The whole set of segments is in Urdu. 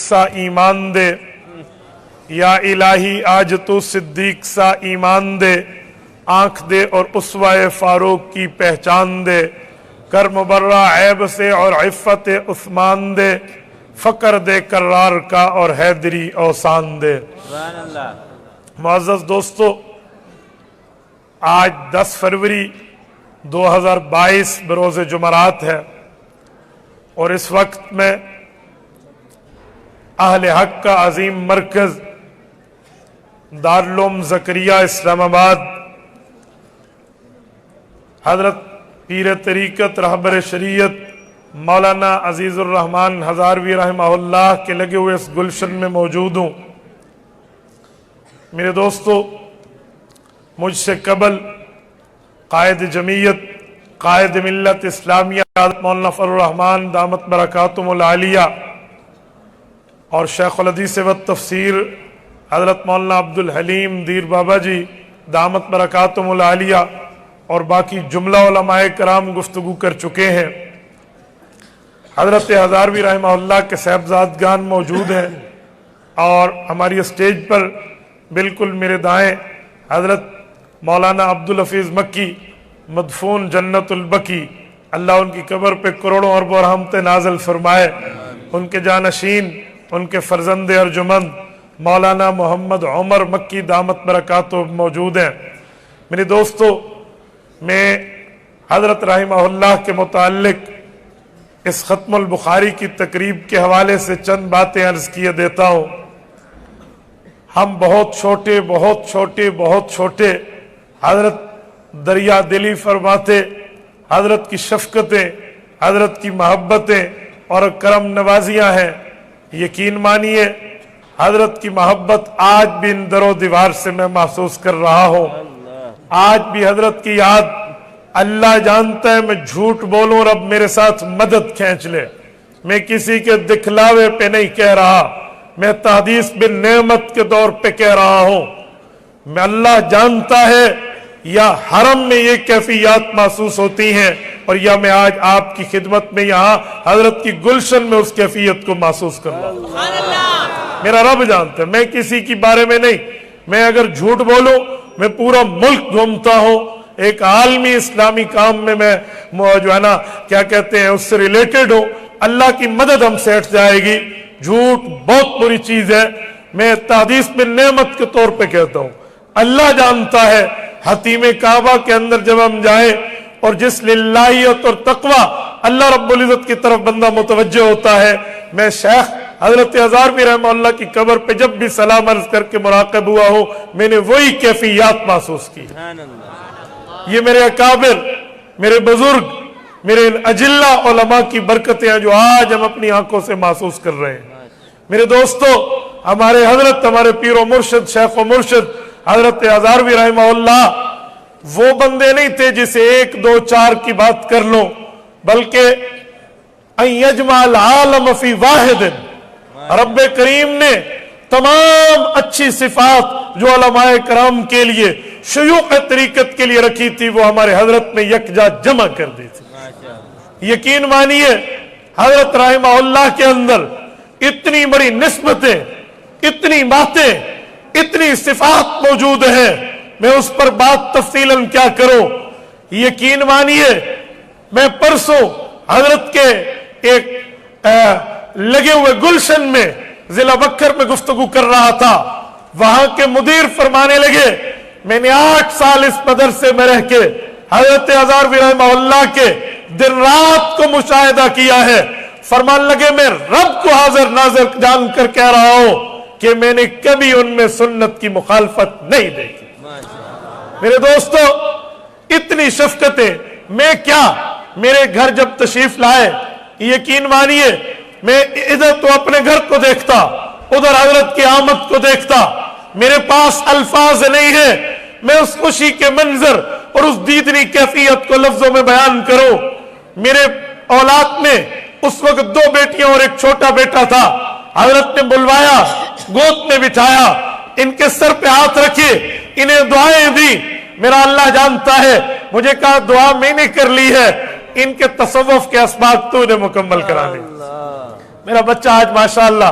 سا ایمان دے، یا الہی آج تو صدیق سا ایمان دے، آنکھ دے اور اسوہ فاروق کی پہچان دے، کر مبرہ عیب سے اور عفت عثمان دے، فقر دے کرار کا اور حیدری اوسان دے۔ معزز دوستو، آج 10 فروری 2022 بروز جمعرات ہے، اور اس وقت میں اہل حق کا عظیم مرکز دارالعلوم زکریا اسلام آباد حضرت پیر طریقت رہبر شریعت مولانا عزیز الرحمن ہزاروی رحمہ اللہ کے لگے ہوئے اس گلشن میں موجود ہوں۔ میرے دوستو، مجھ سے قبل قائد جمعیت، قائد ملت اسلامیہ مولانا فضل الرحمن دامت برکاتہم العالیہ اور شیخ الحدیث و تفسیر حضرت مولانا عبدالحلیم دیر بابا جی دامت برکاتہم العالیہ اور باقی جملہ علماء کرام گفتگو کر چکے ہیں۔ حضرت ہزاروی رحمہ اللہ کے صاحبزادگان موجود ہیں، اور ہماری اسٹیج پر بالکل میرے دائیں حضرت مولانا عبدالحفیظ مکی مدفون جنت البقی، اللہ ان کی قبر پہ کروڑوں اربوں رحمتیں نازل فرمائے، ان کے جانشین، ان کے فرزند ارجمند مولانا محمد عمر مکی دامت برکاتہم موجود ہیں۔ میرے دوستو، میں حضرت رحمہ اللہ کے متعلق اس ختم البخاری کی تقریب کے حوالے سے چند باتیں عرض کیے دیتا ہوں۔ ہم بہت چھوٹے حضرت دریا دلی فرماتے، حضرت کی شفقتیں، حضرت کی محبتیں اور کرم نوازیاں ہیں۔ یقین مانیے حضرت کی محبت آج بھی ان در و دیوار سے میں محسوس کر رہا ہوں۔ آج بھی حضرت کی یاد، اللہ جانتا ہے میں جھوٹ بولوں رب میرے ساتھ مدد کھینچ لے، میں کسی کے دکھلاوے پہ نہیں کہہ رہا، میں تحدیث بن نعمت کے دور پہ کہہ رہا ہوں۔ میں اللہ جانتا ہے یا حرم میں یہ کیفیات محسوس ہوتی ہیں، اور یا میں آج آپ کی خدمت میں یہاں حضرت کی گلشن میں اس کیفیت کو محسوس کر رہا ہوں۔ میرا رب جانتا ہے، میں کسی کی بارے میں نہیں، میں اگر جھوٹ بولوں میں پورا ملک گھومتا ہوں، ایک عالمی اسلامی کام میں جو ہے نا کیا کہتے ہیں اس سے ریلیٹڈ ہوں، اللہ کی مدد ہم سے ہٹ جائے گی۔ جھوٹ بہت بری چیز ہے، میں تحدیث میں نعمت کے طور پہ کہتا ہوں۔ اللہ جانتا ہے حتیم کعبہ کے اندر جب ہم جائیں اور جس للہیت اور تقوی اللہ رب العزت کی طرف بندہ متوجہ ہوتا ہے، میں شیخ حضرت ہزاروی رحمہ اللہ کی قبر پہ جب بھی سلام عرض کر کے مراقب ہوا ہوں، میں نے وہی کیفیات محسوس کی۔ یہ میرے اکابر، میرے بزرگ، میرے اجلہ علماء کی برکتیں ہیں جو آج ہم اپنی آنکھوں سے محسوس کر رہے ہیں۔ میرے دوستو، ہمارے حضرت، ہمارے پیر و مرشد، شیخ و مرشد حضرت ہزاروی رحمہ اللہ وہ بندے نہیں تھے جسے 1 2 4 کی بات کر لو، بلکہ ان یجمع العالم فی واحد، رب کریم نے تمام اچھی صفات جو علماء کرام کے لیے، شیوخ طریقت کے لیے رکھی تھی، وہ ہمارے حضرت میں یکجا جمع کر دی تھی۔ یقین مانیے حضرت رحمہ اللہ کے اندر اتنی بڑی نسبتیں، اتنی باتیں، اتنی صفات موجود ہیں، میں اس پر بات تفصیلاً کیا کروں۔ یقین مانیے میں پرسوں حضرت کے ایک لگے ہوئے گلشن میں ضلع بکر میں گفتگو کر رہا تھا، وہاں کے مدیر فرمانے لگے میں نے 8 سال اس مدرسے میں رہ کے حضرت ہزاروی رحمہ اللہ کے دن رات کو مشاہدہ کیا ہے۔ فرمان لگے میں رب کو حاضر ناظر جان کر کہہ رہا ہوں کہ میں نے کبھی ان میں سنت کی مخالفت نہیں دیکھی۔ میرے دوستو، اتنی شفقتیں، میں کیا میرے گھر جب تشریف لائے، یقین مانیے میں ادھر تو اپنے گھر کو دیکھتا، ادھر حضرت کی آمد کو دیکھتا، میرے پاس الفاظ نہیں ہیں میں اس خوشی کے منظر اور اس دیدنی کیفیت کو لفظوں میں بیان کروں۔ میرے اولاد میں اس وقت 2 بیٹیاں اور ایک چھوٹا بیٹا تھا، حضرت نے بلوایا، گود میں بٹھایا، ان کے سر پہ ہاتھ رکھے، انہیں دعائیں دی۔ میرا اللہ جانتا ہے، مجھے کہا دعا میں نے کر لی ہے، ان کے تصوف کے اسباق تو نے مکمل کرا لی۔ میرا بچہ آج ماشاءاللہ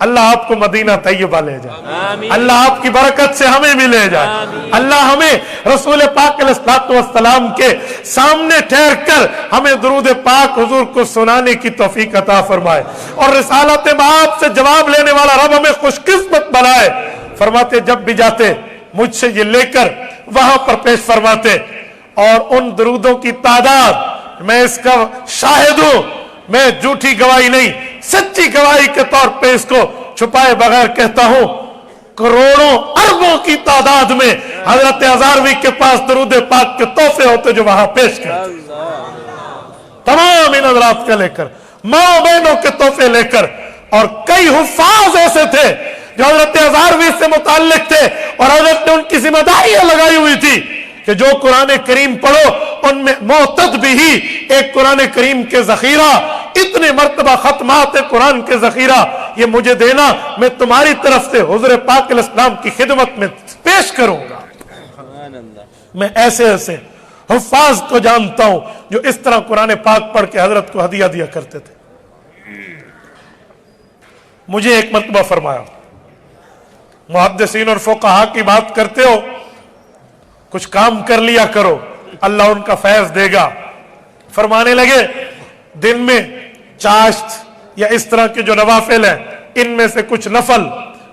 اللہ آپ کو مدینہ طیبہ لے جائے، اللہ آپ کی برکت سے ہمیں بھی لے جائے، اللہ ہمیں رسول پاک علیہ السلام کے سامنے ٹھہر کر ہمیں درود پاک حضور کو سنانے کی توفیق عطا فرمائے، اور رسالت مآب سے جواب لینے والا رب ہمیں خوش قسمت بنائے۔ فرماتے جب بھی جاتے مجھ سے یہ لے کر وہاں پر پیش فرماتے، اور ان درودوں کی تعداد میں اس کا شاہد ہوں، میں جھوٹی گواہی نہیں سچی گواہی کے طور پہ اس کو چھپائے بغیر کہتا ہوں، کروڑوں اربوں کی تعداد میں حضرت ہزاروی کے پاس درود پاک کے تحفے ہوتے جو وہاں پیش کرتے، تمام ان حضرات کا لے کر، ماں بہنوں کے تحفے لے کر، اور کئی حفاظ ایسے تھے جو حضرت ہزاروی سے متعلق تھے اور حضرت نے ان کی ذمہ داریاں لگائی ہوئی تھی کہ جو قرآن کریم پڑھو ان میں معتد بھی ہی ایک قرآن کریم کے ذخیرہ، اتنے مرتبہ ختمات قرآن کے ذخیرہ یہ مجھے دینا، میں تمہاری طرف سے حضور پاک علیہ السلام کی خدمت میں پیش کروں گا۔ میں ایسے ایسے حفاظ کو جانتا ہوں جو اس طرح قرآن پاک پڑھ کے حضرت کو ہدیہ دیا کرتے تھے۔ مجھے ایک مرتبہ فرمایا، محدثین اور فقہا کی بات کرتے ہو، کچھ کام کر لیا کرو، اللہ ان کا فیض دے گا۔ فرمانے لگے دن میں چاشت یا اس طرح کے جو نوافل ہیں ان میں سے کچھ نفل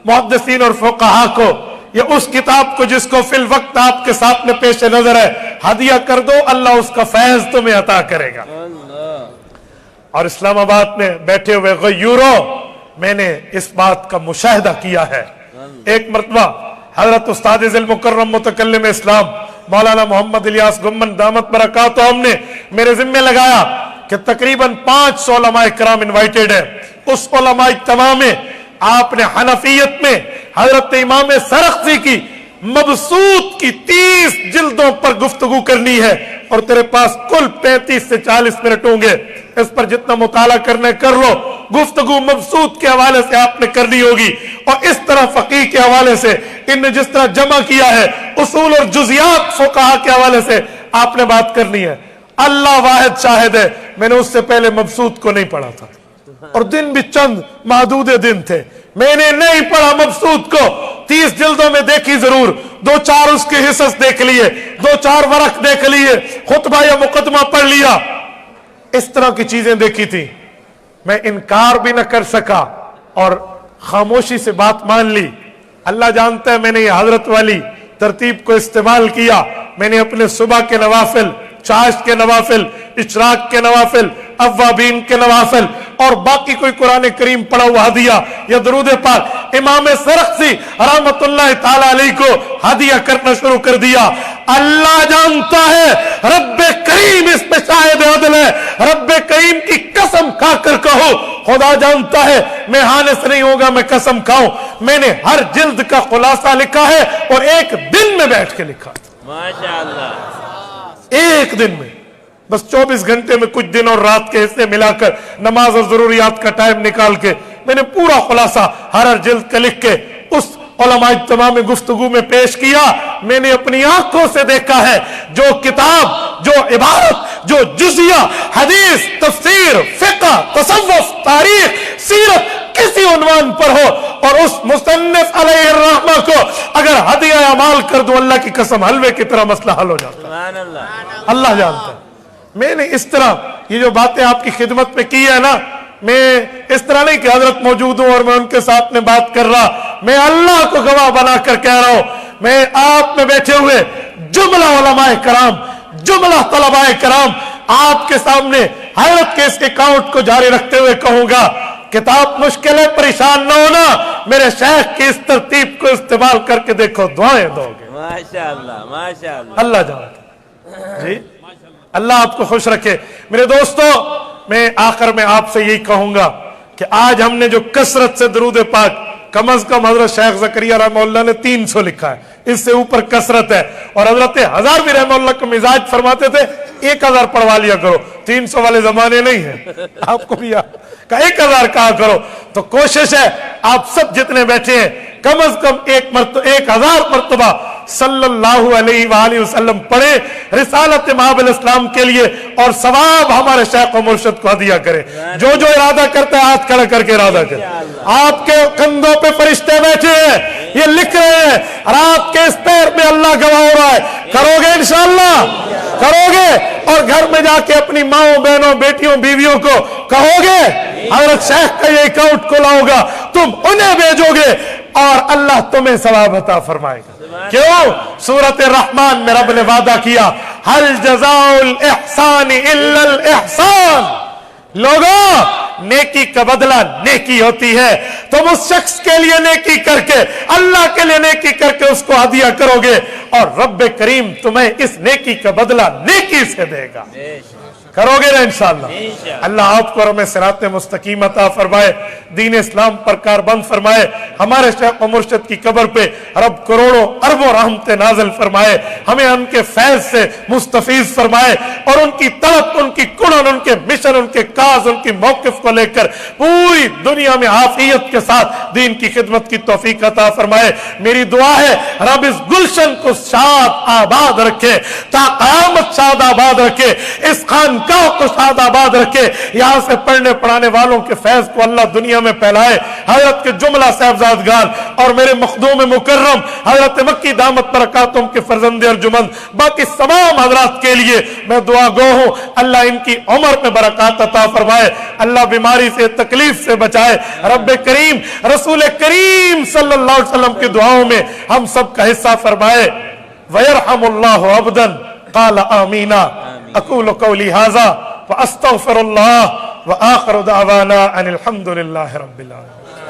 محدثین اور فقہا کو یا اس کتاب کو جس کو فی الوقت آپ کے ساتھ میں پیش نظر ہے ہدیہ کر دو، اللہ اس کا فیض تمہیں عطا کرے گا۔ اور اسلام آباد میں بیٹھے ہوئے غیوروں، میں نے اس بات کا مشاہدہ کیا ہے۔ ایک مرتبہ حضرت استاد ذل مکرم متکلم اسلام مولانا محمد الیاس گمن دامت برکاتہم نے میرے ذمہ لگایا کہ تقریباً 500 علماء کرام انوائٹڈ ہیں۔ اس علماء اجتماع میں آپ نے حنفیت میں حضرت امام سرخسی کی مبسوط کی 30 جلدوں پر گفتگو کرنی ہے، اور تیرے پاس کل 35 سے 40 منٹ ہوں گے، اس پر جتنا مطالعہ کرنے کر لو۔ گفتگو مبسوط کے حوالے سے آپ نے کرنی ہوگی، اور اس طرح فقیہ کے حوالے سے ان نے جس طرح جمع کیا ہے اصول اور جزیات فقہا کے حوالے سے آپ نے بات کرنی ہے۔ اللہ واحد شاہد ہے، میں نے اس سے پہلے مبسوط کو نہیں پڑھا تھا، اور دن بھی چند محدود دن تھے، میں نے نہیں پڑھا مبسوط کو۔ 30 جلدوں میں دیکھی ضرور، 2-4 اس کے حصص دیکھ لیے، 2-4 ورق دیکھ لیے، خطبہ یا مقدمہ پڑھ لیا، اس طرح کی چیزیں دیکھی تھی۔ میں انکار بھی نہ کر سکا اور خاموشی سے بات مان لی۔ اللہ جانتا ہے میں نے یہ حضرت والی ترتیب کو استعمال کیا۔ میں نے اپنے صبح کے نوافل، چاشت کے نوافل، اشراق کے نوافل، اوابین کے نوافل، اور باقی کوئی قرآن کریم پڑھا ہوا ہدیہ یا درود پاک امام سرخسی رحمت اللہ تعالی علیہ کو ہدیہ کرنا شروع کر دیا۔ اللہ جانتا ہے، رب کریم اس پہ شاہد عدل ہے، رب کریم کی قسم کھا کر کہو، خدا جانتا ہے میں حانس نہیں ہوگا میں قسم کھاؤں، میں نے ہر جلد کا خلاصہ لکھا ہے اور ایک دن میں بیٹھ کے لکھا، ماشاءاللہ، ایک دن میں، بس 24 گھنٹے میں کچھ دن اور رات کے حصے ملا کر نماز اور ضروریات کا ٹائم نکال کے میں نے پورا خلاصہ ہر جلد کا لکھ کے اس علماء اجتماع میں گفتگو میں پیش کیا۔ میں نے اپنی آنکھوں سے دیکھا ہے جو کتاب، جو عبارت، جو جزیہ، حدیث، تفسیر، فقہ، تصوف، تاریخ، سیرت کسی عنوان پر ہو اور اس مصنف علیہ الرحمہ کو اگر ہدیہ اعمال کر دو، اللہ کی قسم حلوے کی طرح مسئلہ حل ہو جاتا ہے۔ سبحان اللہ، اللہ جانتا ہے۔ میں نے اس طرح یہ جو باتیں آپ کی خدمت میں کی ہے نا، میں اس طرح نہیں کہ حضرت موجود ہوں اور میں ان کے ساتھ میں بات کر رہا، میں اللہ کو گواہ بنا کر کہہ رہا ہوں، میں آپ میں بیٹھے ہوئے جملہ علماء کرام، جملہ طلباء کرام آپ کے سامنے حضرت کے اس اکاؤنٹ کو جاری رکھتے ہوئے کہوں گا، کتاب مشکل ہے، پریشان نہ ہونا، میرے شیخ کی اس ترتیب کو استعمال کر کے دیکھو، دعائیں دو گے۔ ماشاءاللہ، ماشاءاللہ، اللہ جانتا ہے۔ جی اللہ آپ کو خوش رکھے۔ میرے دوستو، میں آخر میں آپ سے یہی کہوں گا کہ آج ہم نے جو کثرت سے درود پاک، کم از کم حضرت شیخ زکریا رحمہ اللہ نے 300 لکھا ہے، اس سے اوپر کثرت ہے، اور حضرت ہزاروی رحمہ اللہ کا مزاج فرماتے تھے 1000 پڑھوا لیا کرو، 300 والے زمانے نہیں ہیں، آپ کو بھی کہا 1000 کہا کرو۔ تو کوشش ہے آپ سب جتنے بیٹھے ہیں کم از کم 1000 مرتبہ صلی اللہ علیہ وآلہ وسلم پڑھے رسالت مآب الاسلام کے لیے، اور ثواب ہمارے شیخ و مرشد کو ہدیہ کرے۔ جو جو ارادہ کرتا ہے ہاتھ کھڑا کر کے ارادہ کرے۔ آپ کے کندھوں پہ فرشتے بیٹھے ہیں، یہ لکھ رہے ہیں، رات کے اس پیر میں اللہ گواہ ہو رہا ہے، کرو گے انشاءاللہ؟ کرو گے؟ اور گھر میں جا کے اپنی ماؤں، بہنوں، بیٹیوں، بیویوں کو کہو گے حضرت شیخ کا یہ اکاؤنٹ کھلا ہوگا، تم انہیں بھیجو گے اور اللہ تمہیں ثواب عطا فرمائے گا۔ کیوں؟ سورۃ الرحمن میں رب نے وعدہ کیا، هل جزاء الاحسان الا الاحسان۔ لوگوں، نیکی کا بدلہ نیکی ہوتی ہے، تم اس شخص کے لیے نیکی کر کے، اللہ کے لیے نیکی کر کے اس کو ہدیہ کرو گے، اور رب کریم تمہیں اس نیکی کا بدلہ نیکی سے دے گا۔ کرو گے نا انشاءاللہ؟ اللہ آپ کو اور ہمیں صراط مستقیم عطا فرمائے، دین اسلام پر کاربند فرمائے، ہمارے شیخ و مرشد کی قبر پہ رب کروڑوں اربوں رحمتیں نازل فرمائے، ہمیں ان کے فیض سے مستفیض فرمائے، اور ان کی طلب، ان کی کڑن، ان کے مشن، ان کے کاز، ان کی موقف کو لے کر پوری دنیا میں عافیت کے ساتھ دین کی خدمت کی توفیق عطا فرمائے۔ میری دعا ہے رب اس گلشن کو شاد آباد رکھے، تا قیامت شاد آباد رکھے، اس خانقاہ کو شاد آباد رکھے، یہاں سے پڑھنے پڑھانے والوں کے فیض کو اللہ دنیا میں پھیلائے۔ حضرت کے جملہ صاحبزادگان اور میرے مخدوم مکرم حضرت مکی دامت برکاتہم کے فرزند ارجمند باقی تمام حضرات کے لیے میں دعا گو ہوں، اللہ ان کی عمر میں برکات عطا فرمائے، اللہ بیماری سے، تکلیف سے بچائے۔ رب کریم رسول کریم صلی اللہ علیہ وسلم کی دعاؤں میں ہم سب کا حصہ فرمائے۔ وَيَرْحَمُ اللَّهُ عَبْدًا قَالَ آمِينَ۔ أقول قولي هذا وأستغفر الله وآخر دعوانا أن الحمد لله رب العالمين۔